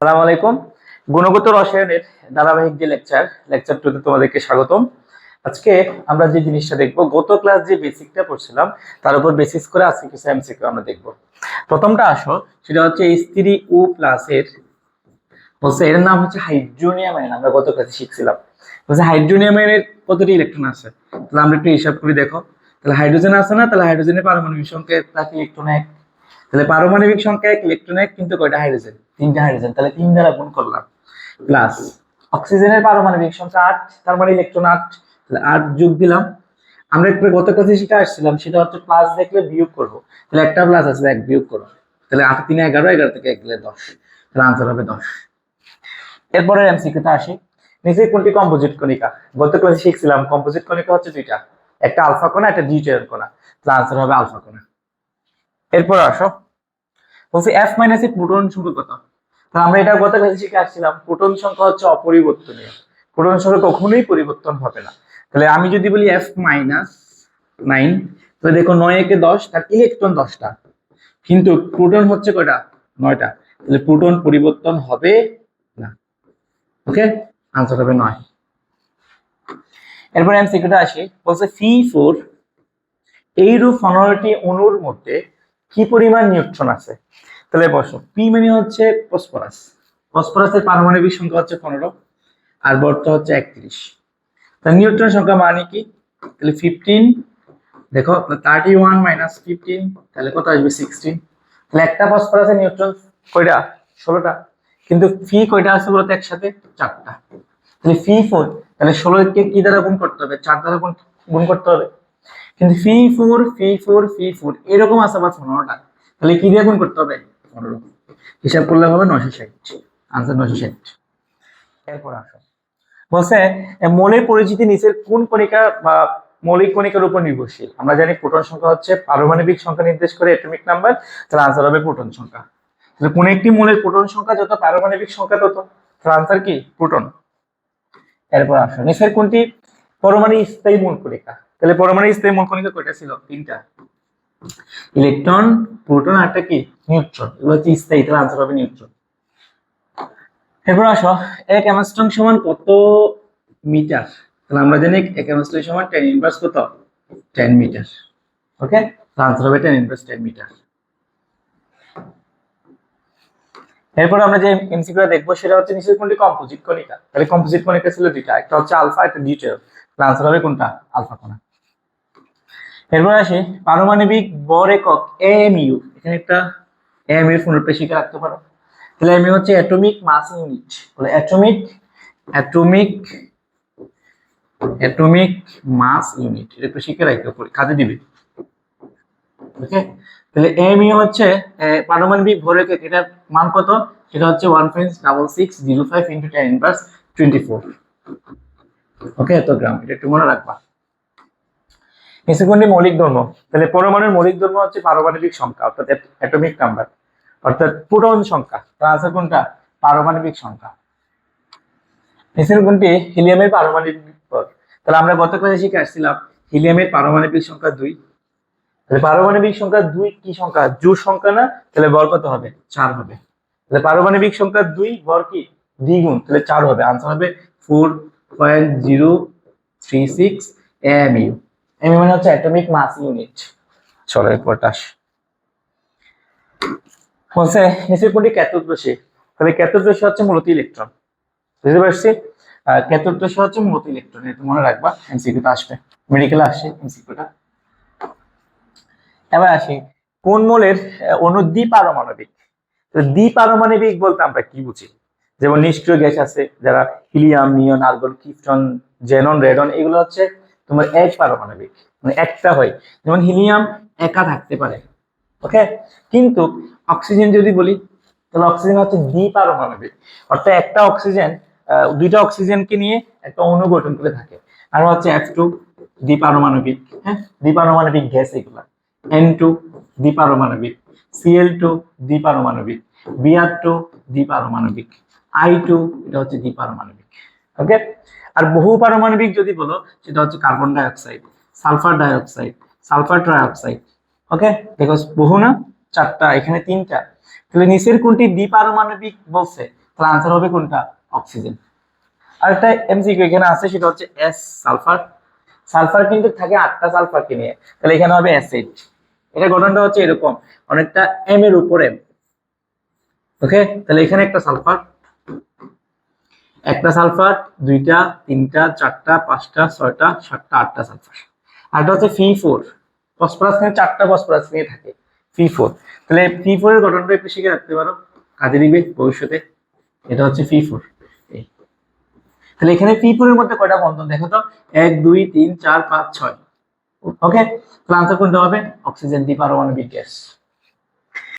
আসসালামু আলাইকুম। গুণগত রসায়নের ধারাবাহিক যে লেকচার 2 তে তোমাদেরকে স্বাগতম। আজকে আমরা যে জিনিসটা দেখব, গত ক্লাস যে বেসিকটা পড়ছিলাম তার উপর বেসিস করে আজকে কিছু এমসিকিউ আমরা দেখব। প্রথমটা আসো, সেটা হচ্ছে H3O এর বলছে এর নাম হচ্ছে হাইড্রোনিয়াম আয়ন। আমরা গত ক্লাসে শিখছিলাম বলছে হাইড্রোনিয়াম আয়নের কতটি ইলেকট্রন আছে। তাহলে আমরা একটু হিসাব করে দেখো। তাহলে হাইড্রোজেন আছে না, তাহলে হাইড্রোজেনের পারমাণবিক সংখ্যা তাকে ইলেকট্রন এক। তাহলে পারমাণবিক সংখ্যা এক, ইলেকট্রন এক, কিন্তু কয়টা হাইড্রোজেন? তিনটা হাইড্রোজেন। তাহলে 3 দ্বারা গুণ করলাম, প্লাস অক্সিজেনের পারমাণবিক সংখ্যা 8, তার মানে ইলেকট্রন 8। তাহলে 8 যোগ দিলাম। আমরা একটু গত ক্লাসে সেটা আসছিলাম, সেটা হচ্ছে প্লাস দেখলে বিয়োগ করব। তাহলে একটা প্লাস আছে, এক বিয়োগ করো। তাহলে 8 3 11, 11 থেকে 1 গেলে 10। তাহলে আনসার হবে 10। এরপরে এমসিকিউতে আসি, নিচে কোনটি কম্পোজিট কণিকা? গত ক্লাসে শিখছিলাম কম্পোজিট কণিকা হচ্ছে দুইটা, একটা আলফা কণা, একটা ডিউটেরিয়াম কণা। তাহলে আনসার হবে আলফা কণা। এরপর আসো, বলছি F মাইনাস এর প্রোটন সংখ্যা কত? তাহলে আমরা এটা গত ক্লাসে শিখে আসছিলাম, প্রোটন সংখ্যা হচ্ছে অপরিবর্তনীয়। প্রোটন সংখ্যা কখনোই পরিবর্তন হবে না। তাহলে আমি যদি বলি F মাইনাস 9, তাহলে দেখো 9 একে 10, তার ইলেকট্রন 10টা, কিন্তু প্রোটন হচ্ছে কয়টা? 9টা। তাহলে প্রোটন পরিবর্তন হবে না। ওকে, আনসার হবে 9। এরপর এমসিকিউটা আসি, বলছে C4 এইরূপ 15টি অণুর মধ্যে কি পরিমাণ নিউট্রন আছে? তাহলে বসো, পি মানে হচ্ছে ফসফরাস। ফসফরাসের পারমাণবিক সংখ্যা হচ্ছে 15, আর বর্ত হচ্ছে 31। তাহলে নিউট্রন সংখ্যা মানে কি? তাহলে 15, দেখো 31 মাইনাস 15, তাহলে কত আসবে? 16। তাহলে একটা ফসফরাসের নিউট্রন কয়টা? 16টা। কিন্তু ফি কয়টা আছে বলতো একসাথে? 4টা। তাহলে ফি 4, তাহলে 16 কে কি দ্বারা গুণ করতে হবে? 4 দ্বারা গুণ করতে হবে। কিন্তু ফি 4 এরকম আছে আবার 15টা, তাহলে কি দিয়ে গুণ করতে হবে? 15। হিসাব করলে হবে 960। আনসার 960। এরপর আসো, বলছে মৌলের পরিচিতি নিচের কোন কণিকা বা মৌলিক কণিকার উপর নির্ভরশীল? আমরা জানি প্রোটন সংখ্যা হচ্ছে পারমাণবিক সংখ্যা নির্দেশ করে, অ্যাটমিক নাম্বার। তাহলে আনসার হবে প্রোটন সংখ্যা। তাহলে কোন একটি মৌলের প্রোটন সংখ্যা যত, পারমাণবিক সংখ্যা তত। তাহলে আনসার কি? প্রোটন। এরপর আসো, নিচের কোনটি পরমাণু স্থায়ী মূল কণিকা? তাহলে পরমাণু স্থায়ী মূল কণিকা কয়টা ছিল? 3টা, ইলেকট্রন, প্রোটন, আরটা কি? নিউট্রন। এগুলো হচ্ছে স্থায়ী। তাহলে আনসার হবে নিউট্রন। এরপর আসো, 1 অ্যাংস্ট্রম সমান কত মিটার? তাহলে আমরা জানি 1 অ্যাংস্ট্রম সমান 10 ইনভার্স কত? 10 মিটার। ওকে, আনসার হবে 10 ইনভার্স 10 মিটার। এরপর আমরা যে এমসিকিউটা দেখবো সেটা হচ্ছে নিচের কোনটি কম্পোজিট কণিকা? তাহলে কম্পোজিট কণিকা ছিল দুইটা, একটা হচ্ছে আলফা, একটা ডিউটেরিয়াম। তাহলে আনসার হবে কোনটা? আলফা কণা। এরপর আসি, পারমাণবিক ভর একক এমইউ। এখানে একটা এমইউ পুনঃপ্রেক্ষিকা রাখতে পারো। তাহলে এমইউ হচ্ছে অ্যাটমিক মাস ইউনিট। বলে অ্যাটমিক অ্যাটমিক মাস ইউনিট। এটা একটু শিখে রাখতে হবে, কাজে দিবে। ওকে, তাহলে এমইউ হচ্ছে পারমাণবিক ভর একক। এটার মান কত? সেটা হচ্ছে 1.6605 × 10 ইনভার্স 24। ওকে, এত গ্রাম। এটা একটু মনে রাখবা। নিচে মৌলিক ধর্ম? তাহলে পরমাণুর মৌলিক ধর্ম হচ্ছে পারমাণবিক সংখ্যা, অর্থাৎ অ্যাটমিক নাম্বার, অর্থাৎ প্রোটন সংখ্যা। তার আছে কোনটা? পারমাণবিক সংখ্যা। নিচের কোনটি হিলিয়ামের পারমাণবিক ভর? তাহলে আমরা গত ক্লাসে শিখে আসছিলাম হিলিয়ামের পারমাণবিক সংখ্যা 2। তাহলে পারমাণবিক সংখ্যা 2 কি সংখ্যা? জোড় সংখ্যা না? তাহলে ভর কত হবে? 4 হবে। তাহলে পারমাণবিক সংখ্যা 2, ভর কি? দ্বিগুণ, তাহলে 4 হবে। আনসার হবে 4.036 এমইউ। এমইউ মানে হচ্ছে অ্যাটমিক মাস ইউনিট। চলো এরপরটা আসি, বলছে নিচের কোনটি ক্যাথোড রশ্মি? তাহলে ক্যাথোড রশ্মি হচ্ছে মূলত ইলেকট্রন। বুঝতে পারছি? ক্যাথোড রশ্মি হচ্ছে মূলত ইলেকট্রন, এটা মনে রাখবা, এমসিকিউতে আসবে, মেডিকেলে আসছে এমসিকিউটা। এবার আসি, কোন মৌলের অণু দ্বিপারমাণবিক? তো দ্বিপারমাণবিক বলতে আমরা কি বুঝি? যেমন নিষ্ক্রিয় গ্যাস আছে যারা হিলিয়াম, নিয়ন, আর্গন, ক্রিপ্টন, জেনন, রেডন, এগুলো হচ্ছে তোমার এক পারমাণবিক, মানে একটা হয়। যেমন হিলিয়াম একা থাকতে পারে। ওকে, কিন্তু অক্সিজেন যদি বলি, তাহলে অক্সিজেন হচ্ছে দ্বিপারমাণবিক, অর্থাৎ একটা অক্সিজেন দুইটা অক্সিজেনকে নিয়ে একটা অণু গঠন করে থাকে। আর হচ্ছে F2 দ্বিপারমাণবিক। হ্যাঁ, দ্বিপারমাণবিক গ্যাস এগুলা। N2 দ্বিপারমাণবিক, Cl2 দ্বিপারমাণবিক, Br2 দ্বিপারমাণবিক, I2 এটা হচ্ছে দ্বিপারমাণবিক। ওকে, আর বহু পারমাণবিক যদি বলো, সেটা হচ্ছে carbon die oxide, sulphur die oxide, sulphur trioxide. ওকে, দেখো বহু না? 4টা, এখানে 3টা। তাহলে নিচের কোনটি দ্বিপারমাণবিক বলছে? তাহলে আনসার হবে কোনটা? অক্সিজেন। আরেকটা এমসিকিউ এখানে আছে, সেটা হচ্ছে এস সালফার। সালফার কিন্তু থাকে 8টা সালফারকে নিয়ে, তাহলে এখানে হবে অ্যাসিড। এটা গঠনটা হচ্ছে এরকম, অনেকটা এম এর উপর এম। ওকে, তাহলে এখানে একটা সালফার, একটা সালফার, দুইটা, তিনটা, চারটা, পাঁচটা, ছয়টা, সাতটা, আটটা সালফার। আরটা হচ্ছে ফি4, ফসফরাস নিয়ে 4টা ফসফরাস নিয়ে থাকে ফি4। তাহলে ফি4 এর গঠনটা একটু শিখে রাখতে পারো, কাজে দিবে ভবিষ্যতে। এটা হচ্ছে ফি4। তাহলে এখানে ফি4 এর মধ্যে কয়টা বন্ধন দেখো তো, 1 2 3 4 5 6। ওকে, তাহলে আনসার কোনটা হবে? অক্সিজেন দ্বিপারমাণবিক গ্যাস।